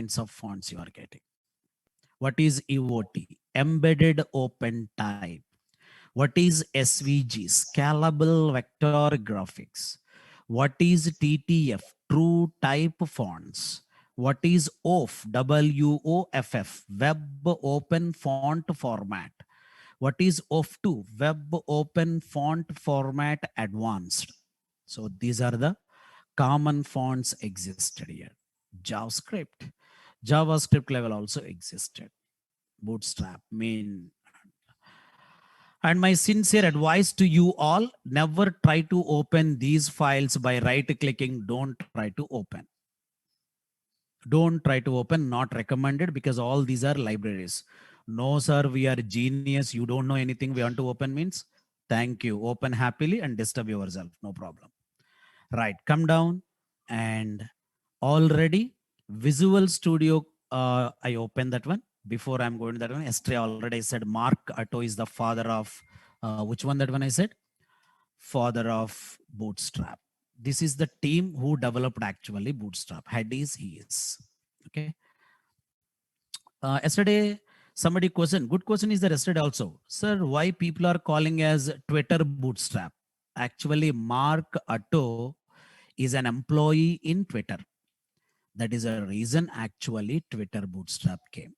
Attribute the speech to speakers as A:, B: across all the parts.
A: kinds of fonts you are getting. What is EOT? Embedded Open Type. What is SVG? Scalable Vector Graphics. What is TTF? True Type Fonts. What is OFF? WOFF? Web Open Font Format. What is OFF2? Web Open Font Format Advanced. So these are the common fonts existed here. JavaScript level also existed. Bootstrap, main. And my sincere advice to you all, never try to open these files by right clicking. Don't try to open. Don't try to open, not recommended, because all these are libraries. No, sir, we are genius. You don't know anything. We want to open means thank you. Open happily and disturb yourself. No problem. Right. Come down and already Visual Studio. I opened that one. Before I'm going to that one, yesterday already said Mark Atto is the father of which one that one I said? Father of Bootstrap. This is the team who developed actually Bootstrap. Head is he is. Okay. Yesterday, somebody question, good question is there yesterday also. Sir, why people are calling as Twitter Bootstrap? Actually, Mark Atto is an employee in Twitter. That is a reason actually Twitter Bootstrap came.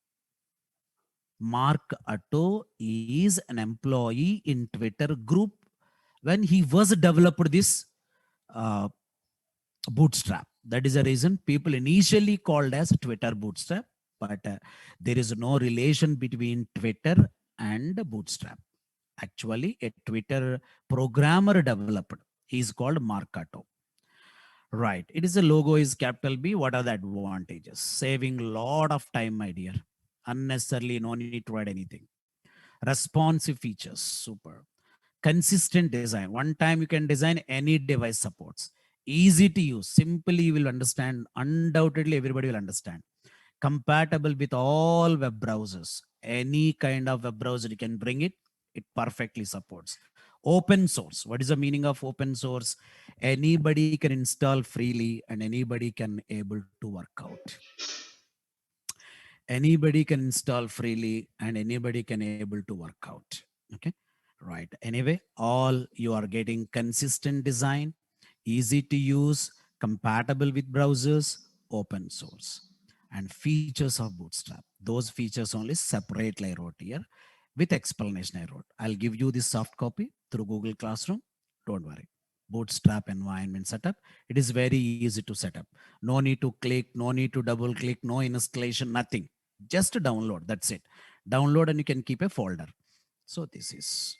A: Mark Atto is an employee in Twitter group when he was developed this uh, Bootstrap. That is a reason people initially called as Twitter Bootstrap, but there is no relation between Twitter and Bootstrap. Actually, a Twitter programmer developed. He is called Mark Atto. Right. It is a logo is capital B. What are the advantages? Saving lot of time, my dear. Unnecessarily, no need to add anything. Responsive features, super. Consistent design. One time you can design, any device supports. Easy to use. Simply you will understand. Undoubtedly, everybody will understand. Compatible with all web browsers. Any kind of web browser you can bring it. It perfectly supports. Open source. What is the meaning of open source? Anybody can install freely and anybody can able to work out. Anybody can install freely and anybody can able to work out. Okay, right. Anyway, all you are getting consistent design, easy to use, compatible with browsers, open source, and features of Bootstrap. Those features only separately I wrote here with explanation I wrote. I'll give you this soft copy through Google Classroom. Don't worry. Bootstrap environment setup. It is very easy to set up. No need to click, no need to double click, no installation, nothing. Just download. That's it. Download and you can keep a folder. So this is.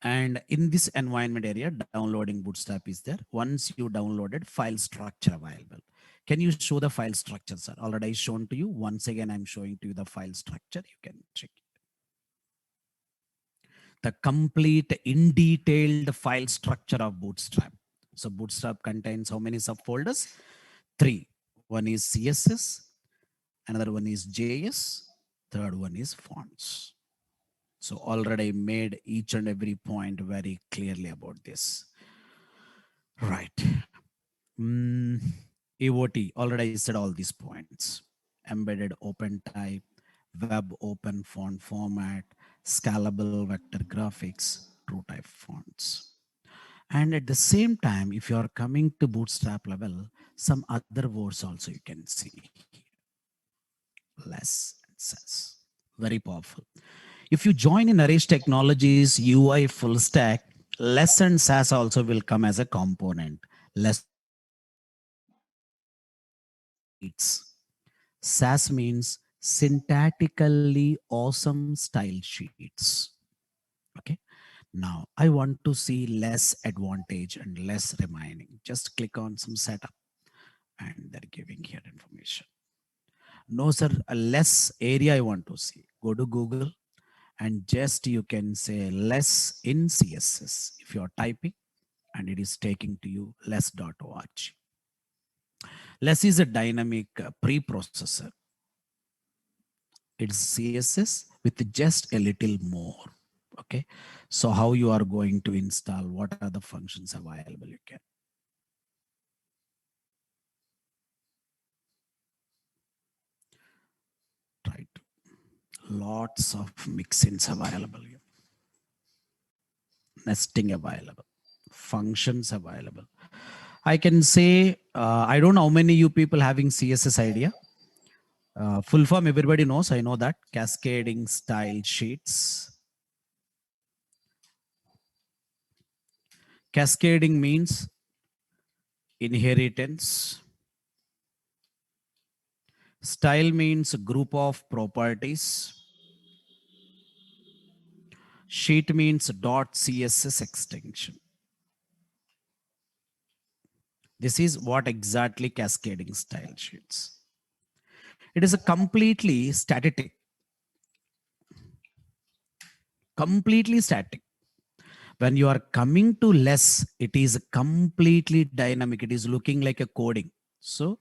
A: And in this environment area, downloading Bootstrap is there. Once you downloaded, file structure available. Can you show the file structure, sir? Already shown to you. Once again, I'm showing to you the file structure. You can check it. The complete in detailed file structure of Bootstrap. So Bootstrap contains how many subfolders? 3. One is CSS, another one is JS, third one is fonts. So already made each and every point very clearly about this. Right. EOT, already said all these points. Embedded open type, web open font format, scalable vector graphics, true type fonts. And at the same time, if you are coming to Bootstrap level, some other words also you can see. Less and says. Very powerful. If you join in Naresh Technologies UI full stack, less and SAS also will come as a component. Less SAS means syntactically awesome style sheets. Okay. Now I want to see less advantage and less remaining. Just click on some setup and they're giving here information. No, sir, a less area I want to see. Go to Google and just you can say less in CSS if you're typing and it is taking to you less.org. Less is a dynamic preprocessor. It's CSS with just a little more. Okay. So how you are going to install, what are the functions available you can. Lots of mixins available here. Nesting available. Functions available. I can say, I don't know how many you people having CSS idea. Full form, everybody knows. I know that. Cascading style sheets. Cascading means inheritance. Style means group of properties. Sheet means .css extension. This is what exactly cascading style sheets. It is a completely static. Completely static. When you are coming to less, it is completely dynamic. It is looking like a coding. So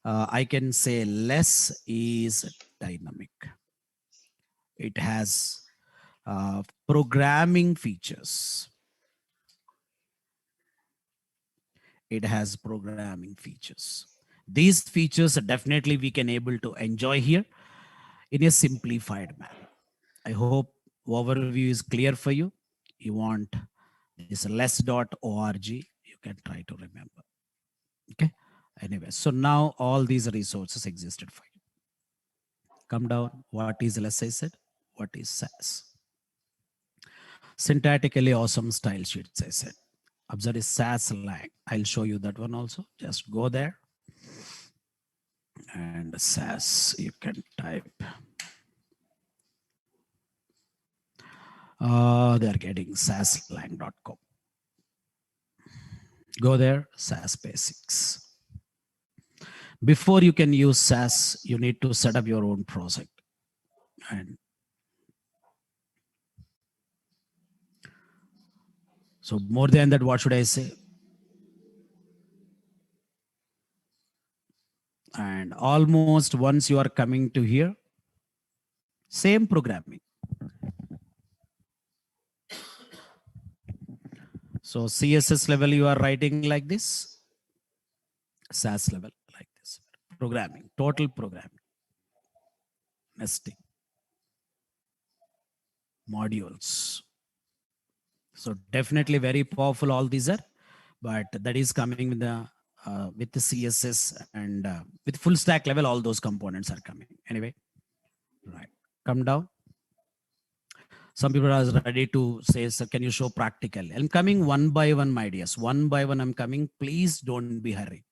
A: I can say less is dynamic. It has programming features. It has programming features. These features definitely we can able to enjoy here in a simplified manner. I hope overview is clear for you. You want this less.org, you can try to remember. Okay. Anyway, so now all these resources existed for you. Come down. What is less? I said. What is SAS? Syntactically awesome style sheets, I said. Observe is SAS lang. I'll show you that one also. Just go there. And SAS, you can type. They're getting saslang.com. Go there, SAS basics. Before you can use SAS, you need to set up your own project. And so more than that, what should I say? And almost once you are coming to here, same programming. So CSS level, you are writing like this. SAS level like this. Programming, total programming. Nesting. Modules. So definitely very powerful all these are, but that is coming with the CSS and with full stack level, all those components are coming. Anyway, right, come down. Some people are ready to say, sir, can you show practical? I'm coming one by one, my dears. One by one I'm coming. Please don't be hurry.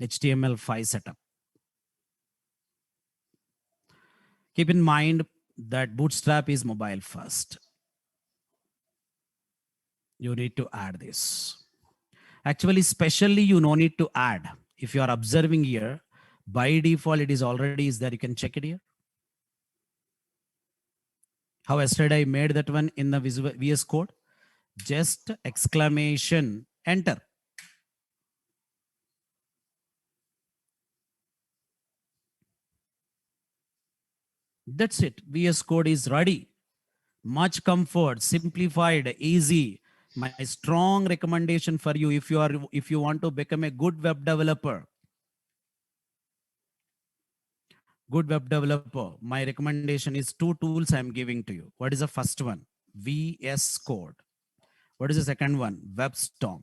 A: HTML5 setup. Keep in mind that Bootstrap is mobile first. You need to add this. Actually, especially you no need to add. If you are observing here, by default, it is already is there. You can check it here. How yesterday I made that one in the VS Code. Just exclamation, enter. That's it. VS Code is ready. Much comfort, simplified, easy. My strong recommendation for you if you want to become a good web developer. Good web developer, my recommendation is two tools I'm giving to you. What is the first one? VS Code. What is the second one? WebStorm.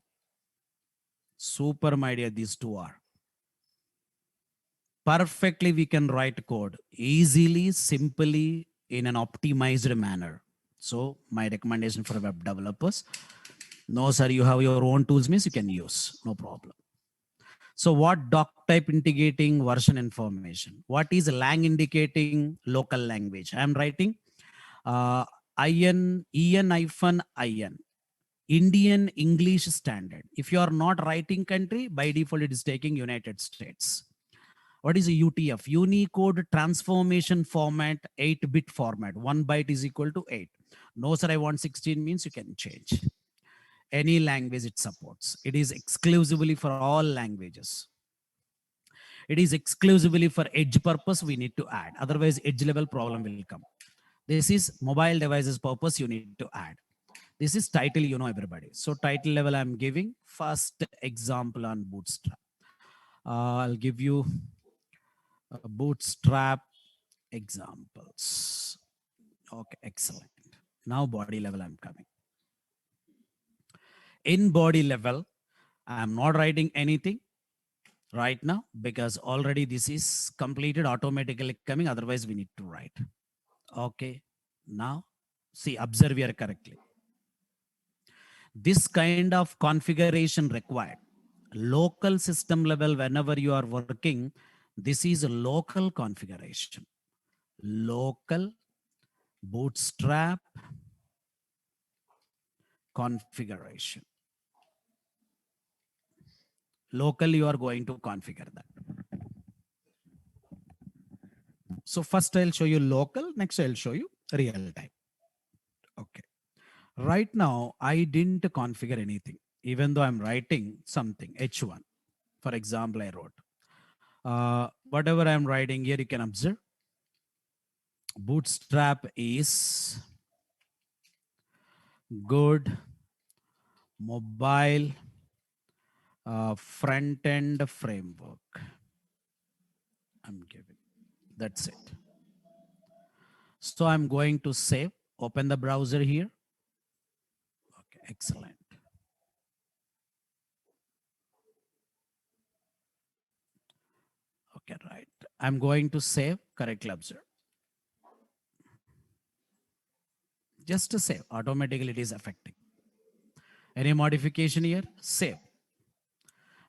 A: Super, my dear, these two are. Perfectly, we can write code easily, simply, in an optimized manner. So my recommendation for web developers. No, sir, you have your own tools, means you can use, no problem. So what doc type indicating version information? What is lang indicating local language? I'm writing en Indian English Standard. If you are not writing country, by default it is taking United States. What is a UTF? Unicode Transformation Format, 8-bit format. 1 byte is equal to 8. No, sir, I want 16 means you can change. Any language it supports. It is exclusively for all languages. It is exclusively for edge purpose we need to add. Otherwise, edge level problem will come. This is mobile devices purpose you need to add. This is title, you know, everybody. So title level I'm giving. First example on Bootstrap. I'll give you a Bootstrap examples. Okay, excellent. Now body level I'm coming. In body level, I'm not writing anything right now because already this is completed automatically coming. Otherwise, we need to write. Okay. Now, see, observe here correctly. This kind of configuration required. Local system level, whenever you are working, this is a local configuration. Local bootstrap configuration. Local, you are going to configure that. So first I'll show you local, next I'll show you real time. Okay. Right now, I didn't configure anything, even though I'm writing something, H1. For example, I wrote. Whatever I'm writing here, you can observe. Bootstrap is good mobile front-end framework. I'm giving. That's it. So I'm going to save. Open the browser here. Okay, excellent. Okay, right. I'm going to save. Correctly observe. Just to save. Automatically it is affecting. Any modification here? Save.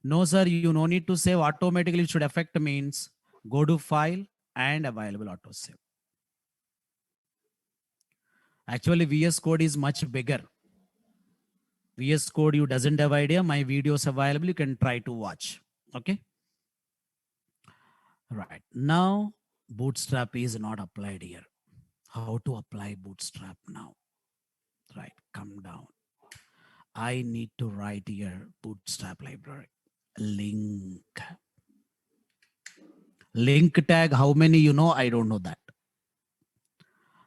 A: No, sir, you no need to save. Automatically it should affect means go to file and available auto save. Actually, VS Code is much bigger. VS Code, you doesn't have idea. My videos available. You can try to watch. Okay. Right. Now, Bootstrap is not applied here. How to apply Bootstrap now? Right. Come down. I need to write here Bootstrap library. Link. Link tag. How many you know? I don't know that.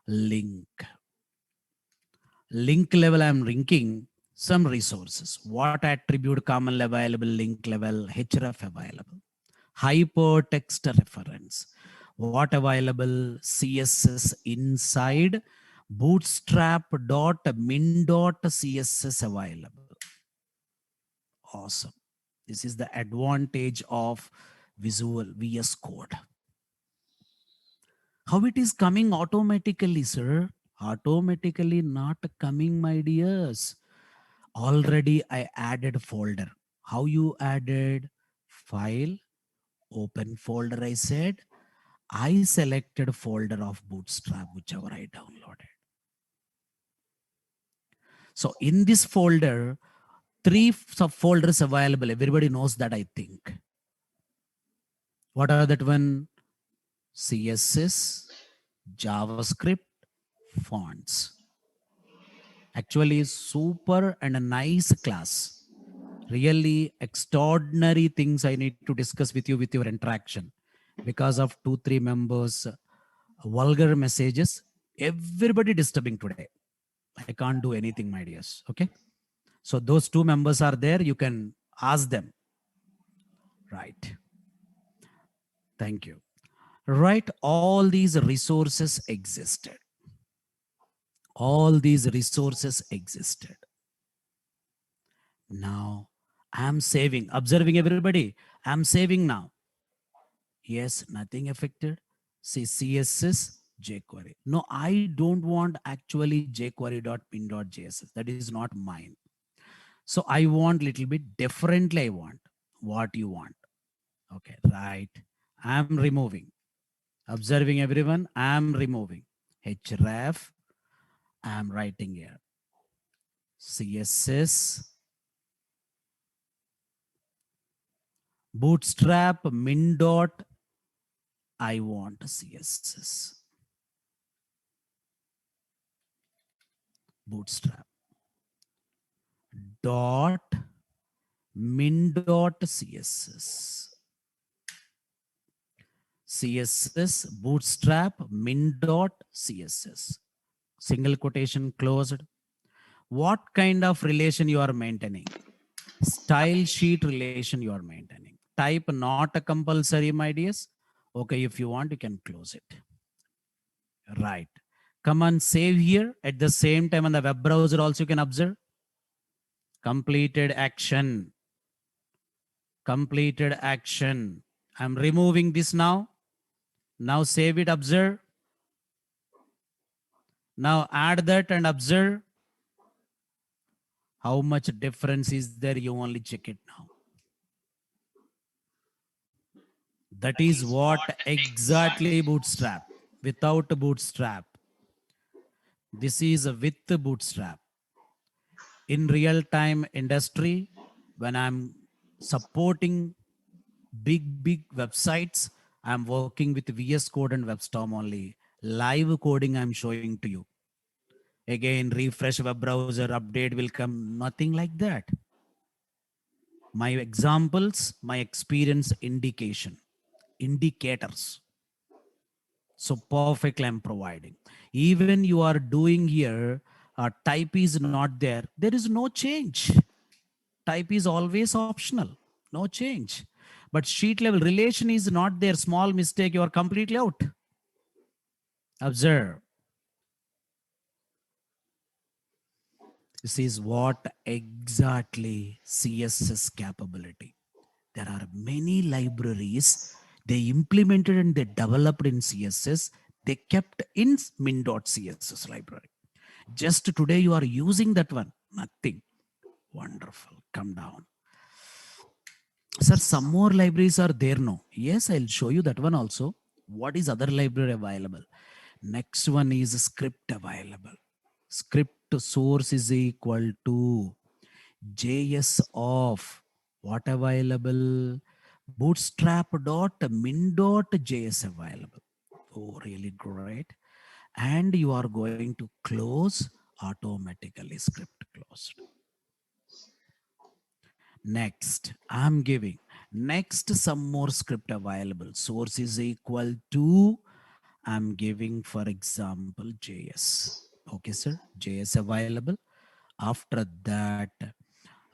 A: Link. Link level, I'm linking some resources. What attribute common available, link level, href available. Hypertext reference. What available, CSS inside, bootstrap.min.css available. Awesome. This is the advantage of Visual VS Code. How it is coming automatically, sir? Automatically not coming, my dears. Already I added folder. How you added? File, open folder, I said. I selected folder of Bootstrap, whichever I downloaded. So in this folder, 3 subfolders available. Everybody knows that, I think. What are that one? CSS, JavaScript, fonts. Actually, super and a nice class. Really extraordinary things I need to discuss with you with your interaction. Because of 2-3 members, vulgar messages, everybody disturbing today. I can't do anything, my dears. Okay. So those 2 members are there. You can ask them. Right. Thank you. Right. All these resources existed. All these resources existed. Now I'm saving, observing everybody. I'm saving now. Yes, nothing affected. See CSS, jQuery. No, I don't want actually jQuery.pin.js. That is not mine. So I want little bit differently. I want what you want. Okay, right. I'm removing. Observing everyone, I'm removing. href, I'm writing here. CSS, bootstrap, min dot, I want CSS. Bootstrap. Dot min dot CSS. CSS bootstrap min dot CSS. Single quotation closed. What kind of relation you are maintaining? Style sheet relation you are maintaining. Type not a compulsory, my dears. Okay, if you want, you can close it. Right. Come on, save here. At the same time on the web browser also you can observe. Completed action. Completed action. I'm removing this now. Now save it, observe. Now add that and observe. How much difference is there? You only check it now. That is what exactly Bootstrap. Without Bootstrap. This is with Bootstrap. In real time industry, when I'm supporting big websites, I'm working with VS Code and WebStorm only. Live coding I'm showing to you. Again, refresh web browser, update will come, nothing like that. My examples, my experience indication, indicators. So perfectly I'm providing. Even you are doing here, type is not there. There is no change. Type is always optional, no change. But sheet level relation is not there. Small mistake, you are completely out. Observe. This is what exactly CSS capability. There are many libraries they implemented and they developed in CSS. They kept in min.css library. Just today you are using that one. Nothing. Wonderful. Come down. Sir, some more libraries are there now. Yes, I'll show you that one also. What is other library available? Next one is script available. Script source is equal to JS of what available? Bootstrap.min.js available. Oh, really great. And you are going to close automatically script closed. Next, I'm giving next some more script available. Source is equal to, I'm giving for example JS. Okay, sir, JS available. After that,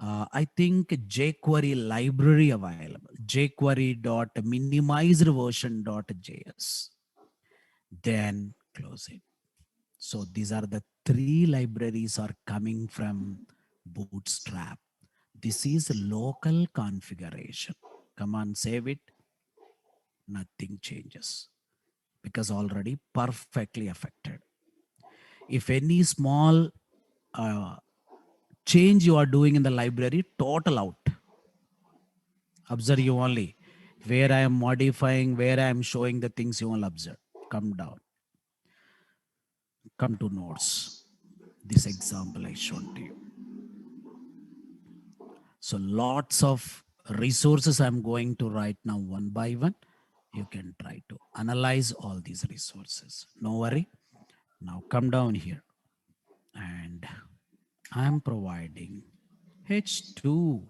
A: I think jQuery library available. jQuery.minimizedversion.js. Then close it. So these are the three libraries are coming from Bootstrap. This is local configuration. Come on, save it. Nothing changes because already perfectly affected. If any small uh, change you are doing in the library, total out. Observe you only. Where I am modifying, where I am showing the things you will observe. Come down. Come to notes. This example I shown to you. So lots of resources I'm going to write now one by one. You can try to analyze all these resources. No worry. Now come down here and I'm providing H2.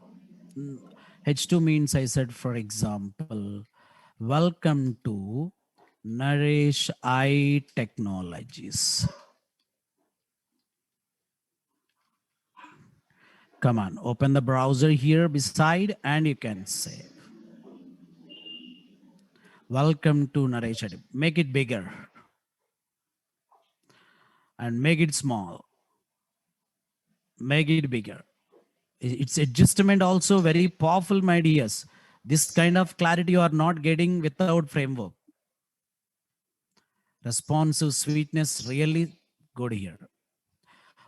A: H2 means I said, for example, welcome to Naresh I Technologies. Come on, open the browser here beside and you can save. Welcome to Naresh. Make it bigger and make it small. Make it bigger. It's adjustment also very powerful, my dears. This kind of clarity you are not getting without framework. Responsive sweetness really good here.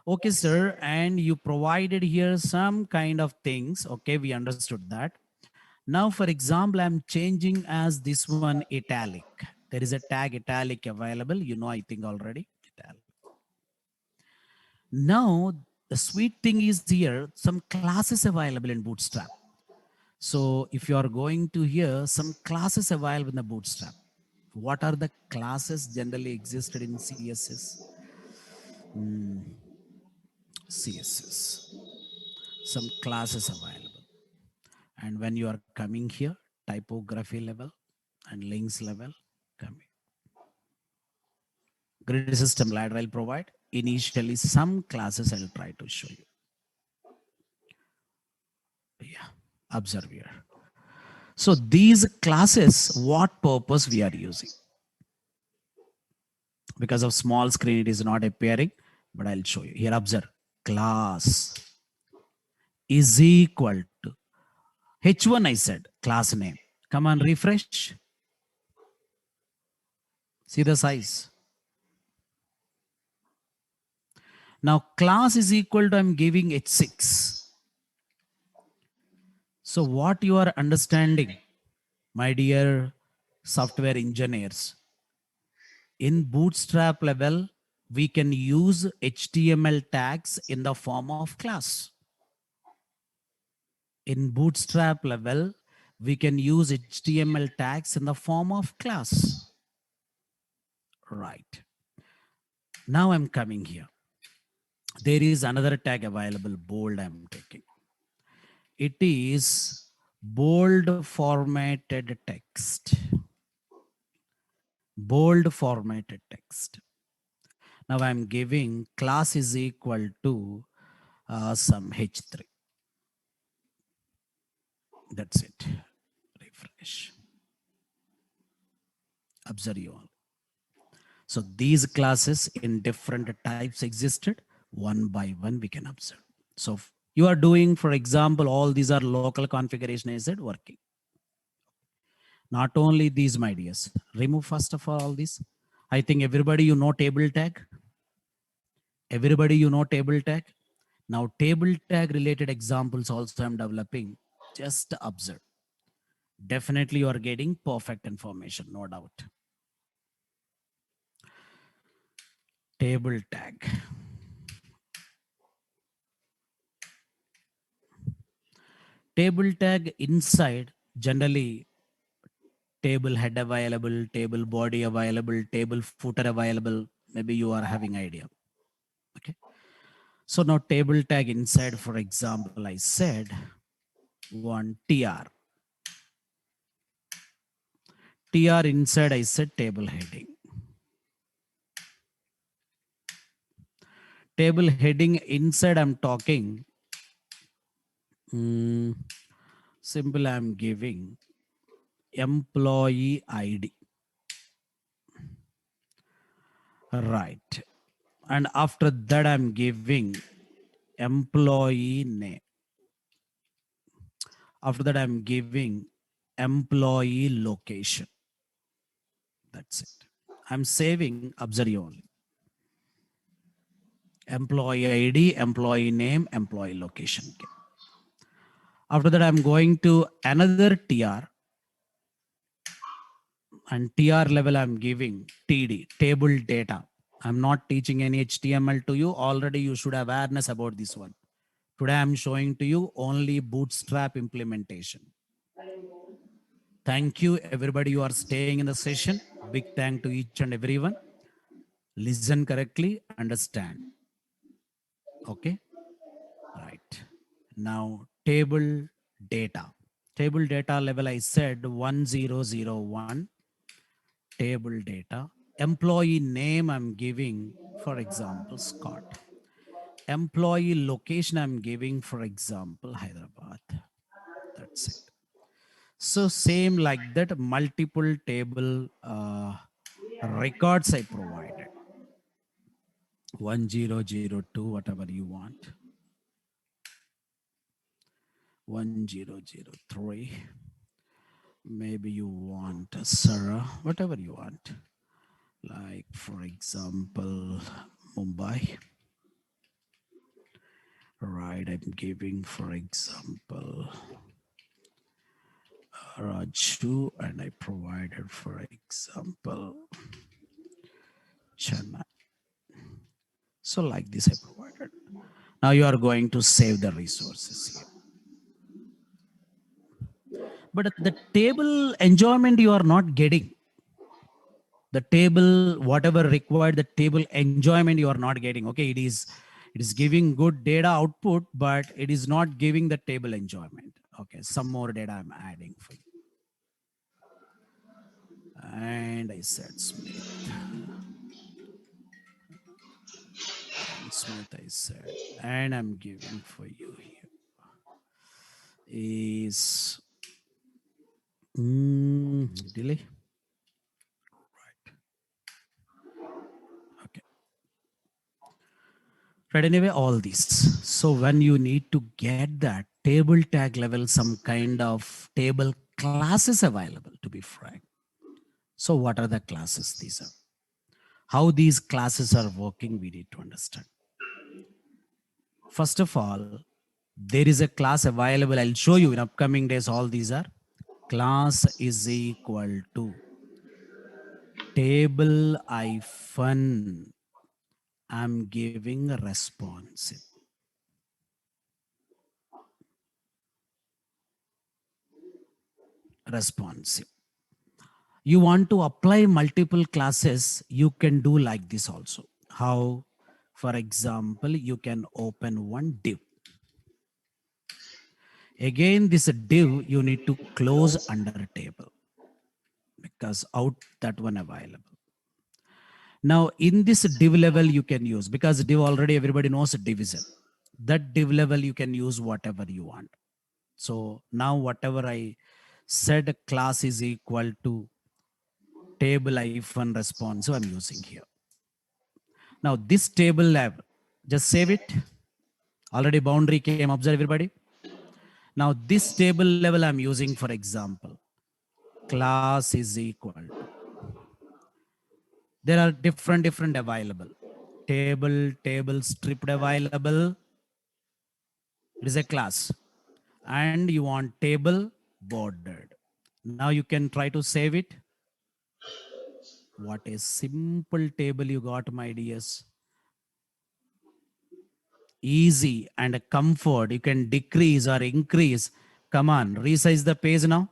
A: Okay, sir, and you provided here some kind of things. Okay, we understood that. Now, for example, I'm changing as this one italic. There is a tag italic available. You know, I think already. Italic. Now, the sweet thing is here, some classes available in Bootstrap. So if you are going to here, some classes available in the Bootstrap. What are the classes generally existed in CSS? CSS. Some classes available. And when you are coming here, typography level and links level, coming. Grid system ladder I'll provide. Initially, some classes I'll try to show you. Yeah, observe here. So these classes, what purpose we are using? Because of small screen, it is not appearing, but I'll show you. Here, observe. Class is equal to H1, I said, class name. Come on, refresh. See the size. Now, class is equal to, I'm giving H6. So what you are understanding, my dear software engineers, in Bootstrap level, we can use HTML tags in the form of class. In Bootstrap level, we can use HTML tags in the form of class. Right. Now I'm coming here. There is another tag available, bold, I'm taking. It is bold formatted text. Bold formatted text. Now I'm giving class is equal to some H3. That's it. Refresh. Observe you all. So these classes in different types existed. One by one we can observe. So you are doing, for example, all these are local configuration, is it working? Not only these, my dears. Remove first of all this. I think everybody you know table tag. Everybody you know table tag. Now table tag related examples also I'm developing. Just observe. Definitely you are getting perfect information, no doubt. Table tag. Table tag inside, generally table head available, table body available, table footer available. Maybe you are having idea. Okay. So now table tag inside, for example, I said one TR. TR inside, I said table heading. Table heading inside, I'm talking. Simple, I'm giving employee ID. Right. And after that, I'm giving employee name. After that, I'm giving employee location. That's it. I'm saving, observe only. Employee ID, employee name, employee location. After that, I'm going to another TR. And TR level, I'm giving TD, table data. I'm not teaching any HTML to you. Already you should have awareness about this one. Today, I'm showing to you only Bootstrap implementation. Thank you, everybody. You are staying in the session. Big thank to each and everyone. Listen correctly, understand. Okay. Right. Now, table data. Table data level, I said 1001. Table data. Employee name, I'm giving, for example, Scott. Employee location, I'm giving, for example, Hyderabad. That's it. So same like that, multiple table records I provided. 1002, whatever you want. 1003. Maybe you want Sarah, whatever you want. Like, for example, Mumbai. Right, I'm giving, for example, Raju, and I provided, for example, Chennai. So like this I provided. Now you are going to save the resources here. But the table enjoyment you are not getting. The table, whatever required, the table enjoyment you are not getting. Okay, it is giving good data output, but it is not giving the table enjoyment. Okay, some more data I'm adding for you. And I said Smith. And Smith I said, and I'm giving for you here is delay. Right. Right, anyway, all these. So when you need to get that table tag level, some kind of table classes available, to be frank. So what are the classes these are? How these classes are working, we need to understand. First of all, there is a class available. I'll show you in upcoming days. All these are class is equal to table hyphen. I'm giving a responsive. Responsive. You want to apply multiple classes, you can do like this also. How? For example, you can open one div. Again, this div you need to close under table because out that one available. Now in this div level you can use, because div already everybody knows a division. That div level you can use whatever you want. So now whatever I said class is equal to table hyphen responsive I'm using here. Now this table level, just save it. Already boundary came, observe everybody. Now this table level I'm using, for example, class is equal to. There are different available. Table stripped available. It is a class. And you want table bordered. Now you can try to save it. What a simple table you got, my dears. Easy and a comfort. You can decrease or increase. Come on, resize the page now.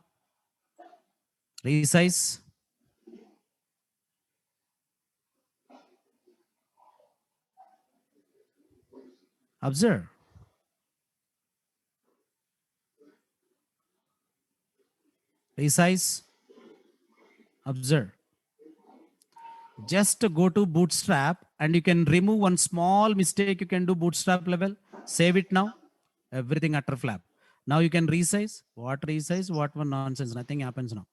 A: Resize. Observe. Resize. Observe. Just go to Bootstrap and you can remove one small mistake. You can do Bootstrap level. Save it now. Everything utter flap. Now you can resize. What resize? What one nonsense? Nothing happens now.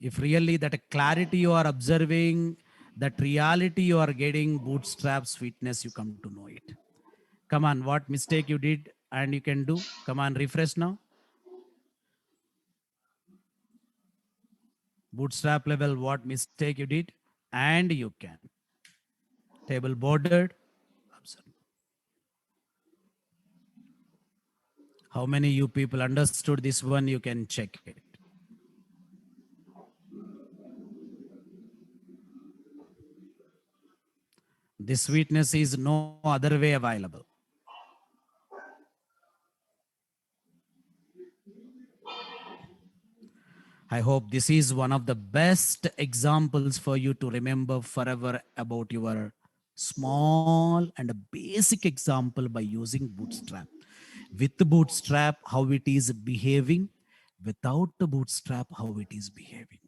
A: If really that clarity you are observing, that reality you are getting, Bootstrap sweetness, you come to know it. Come on, what mistake you did and you can do. Come on, refresh now. Bootstrap level, what mistake you did, and you can. Table bordered. How many you people understood this one? You can check it. This sweetness is no other way available. I hope this is one of the best examples for you to remember forever about your small and a basic example by using Bootstrap. With the Bootstrap, how it is behaving. Without the Bootstrap, how it is behaving.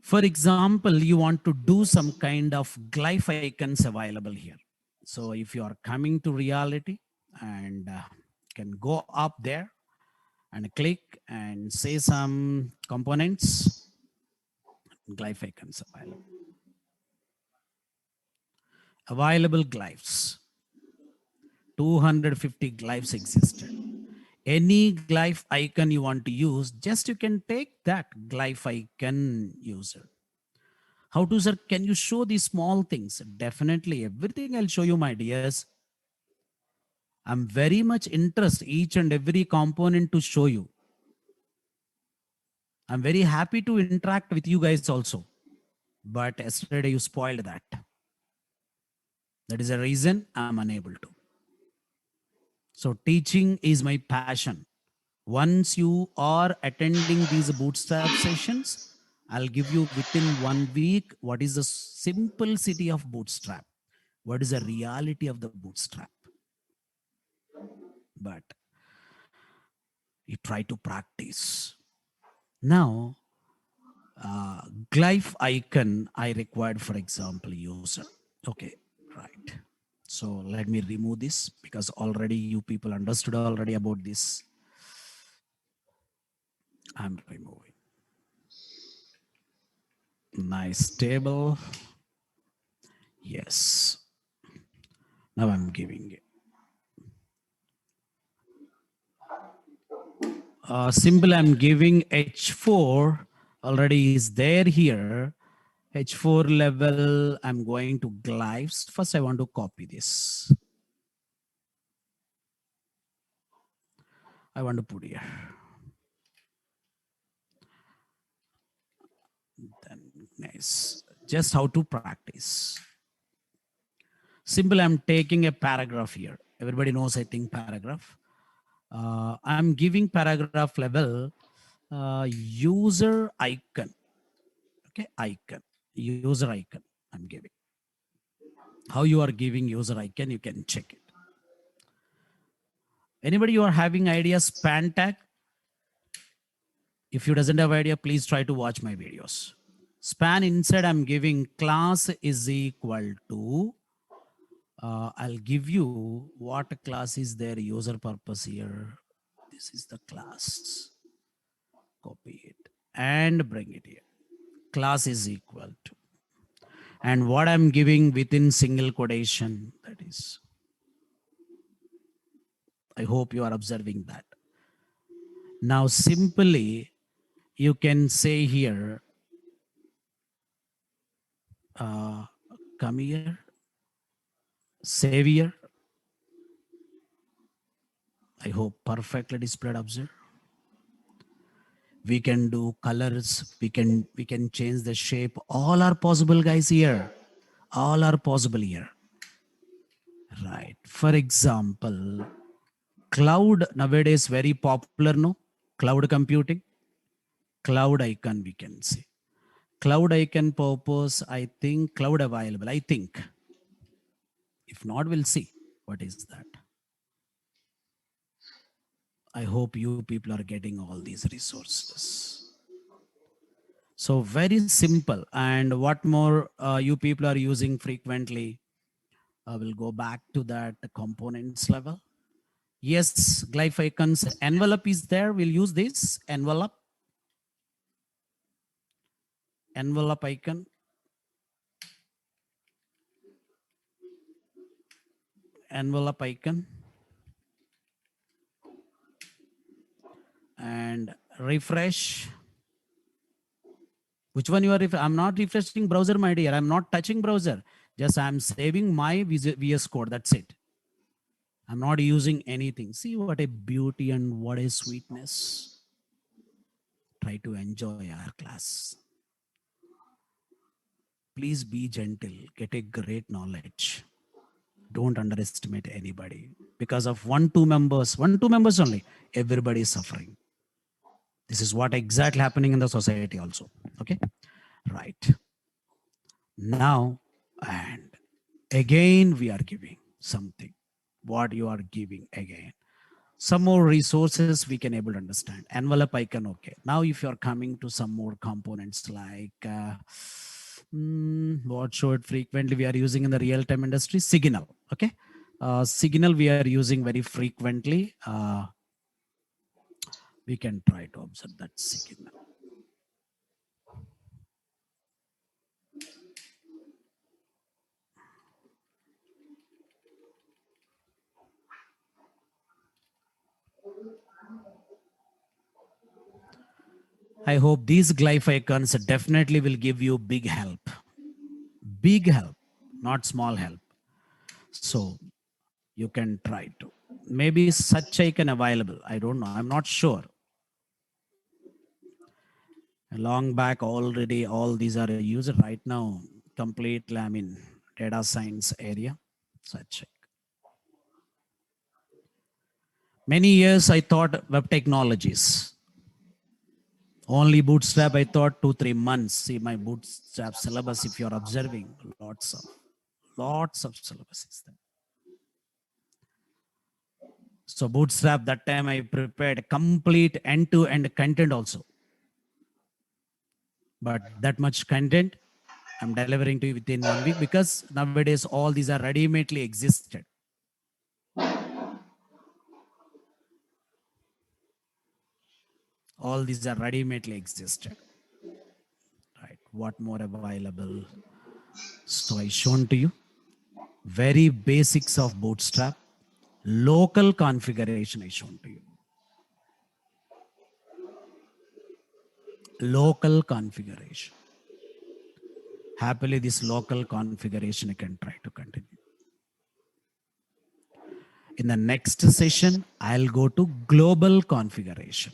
A: For example, you want to do some kind of glyph icons available here. So if you are coming to reality and can go up there and click and say some components, glyph icons available. Available glyphs. 250 glyphs existed. Any glyph icon you want to use, just you can take that glyph icon user. How to, sir, can you show these small things? Definitely, everything I'll show you, my dears. I'm very much interested each and every component to show you. I'm very happy to interact with you guys also. But yesterday you spoiled that. That is a reason I'm unable to. So teaching is my passion. Once you are attending these bootstrap sessions, I'll give you within 1 week what is the simplicity of bootstrap, what is the reality of the bootstrap. But you try to practice. Now, glyph icon I required, for example, user. Okay, right. So let me remove this because already you people understood already about this. I'm removing. Nice table. Yes. Now I'm giving it. Symbol I'm giving H4 already is there here. H4 level, I'm going to glyphs. First, I want to copy this. I want to put here. Then nice. Just how to practice. Simple, I'm taking a paragraph here. Everybody knows, I think, paragraph. I'm giving paragraph level user icon. Okay, icon, user icon I'm giving. How you are giving user icon, you can check it. Anybody you are having idea span tag? If you doesn't have idea, please try to watch my videos. Span inside I'm giving class is equal to, I'll give you what class is their user purpose here. This is the class. Copy it and bring it here. Class is equal to. And what I'm giving within single quotation, that is. I hope you are observing that. Now, simply, you can say here, come here, save here. I hope perfectly displayed, observe. We can do colors, we can change the shape. All are possible, guys, here. All are possible here. Right. For example, cloud nowadays very popular, no? Cloud computing. Cloud icon we can see. Cloud icon purpose, I think cloud available, I think. If not, we'll see what is that. I hope you people are getting all these resources. So very simple. And what more you people are using frequently? I will go back to that components level. Yes, glyph icons envelope is there. We'll use this envelope. Envelope icon. Envelope icon. And refresh. Which one you are? I'm not refreshing browser, my dear. I'm not touching browser. Just I'm saving my VS Code. That's it. I'm not using anything. See what a beauty and what a sweetness. Try to enjoy our class. Please be gentle. Get a great knowledge. Don't underestimate anybody. Because of one, two members only, everybody is suffering. This is what exactly happening in the society also. Okay, right. Now, and again, we are giving something. What you are giving again. Some more resources we can able to understand. Envelope icon, okay. Now, if you are coming to some more components like what showed frequently we are using in the real-time industry, Signal, okay. Signal we are using very frequently. We can try to observe that Signal. I hope these glyph icons definitely will give you big help. Big help, not small help. So you can try to. Maybe such icon available. I don't know. I'm not sure. Long back already, all these are used right now. Completely, I mean, data science area. Such. Many years I thought web technologies. Only Bootstrap, I thought 2-3 months. See my Bootstrap syllabus, if you're observing, lots of syllabus is there. So Bootstrap, that time I prepared complete end-to-end content also. But that much content I'm delivering to you within 1 week because nowadays all these are ready-madely existed. All these are ready-madely existed. Right. what more available. So I shown to you very basics of Bootstrap. Local configuration I shown to you. Local configuration. Happily, this local configuration you can try to continue. In the next session, I'll go to global configuration.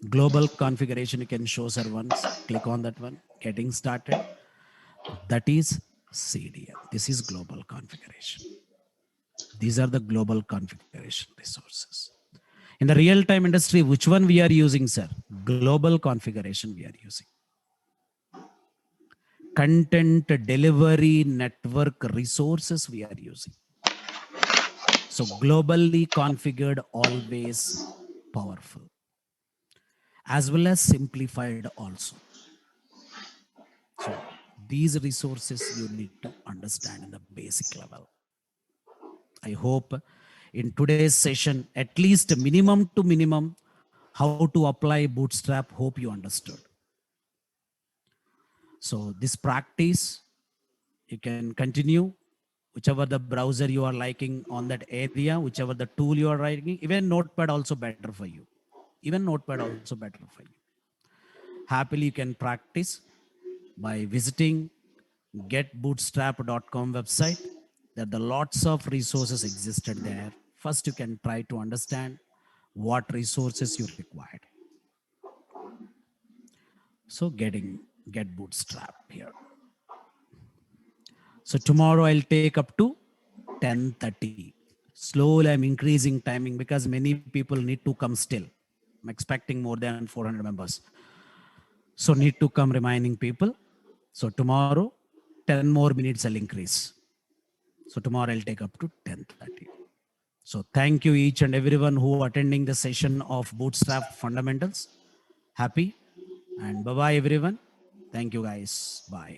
A: Global configuration, you can show sir once, click on that one, getting started. That is CDN. This is global configuration. These are the global configuration resources. In the real-time industry, which one we are using, sir? Global configuration we are using. Content delivery network resources we are using. So globally configured, always powerful, as well as simplified also. So these resources you need to understand in the basic level. I hope in today's session, at least minimum to minimum, how to apply Bootstrap, hope you understood. So this practice, you can continue whichever the browser you are liking on that area, whichever the tool you are writing, even Notepad also better for you. Even Notepad also better for you. Happily, you can practice by visiting getbootstrap.com website. There are lots of resources existed there. First, you can try to understand what resources you required. So get Bootstrap here. So tomorrow I'll take up to 10:30. Slowly I'm increasing timing because many people need to come still. I'm expecting more than 400 members. So need to come reminding people. So tomorrow, 10 more minutes I'll increase. So tomorrow I'll take up to 10:30. So thank you each and everyone who attending the session of Bootstrap Fundamentals. Happy and bye-bye everyone. Thank you guys. Bye.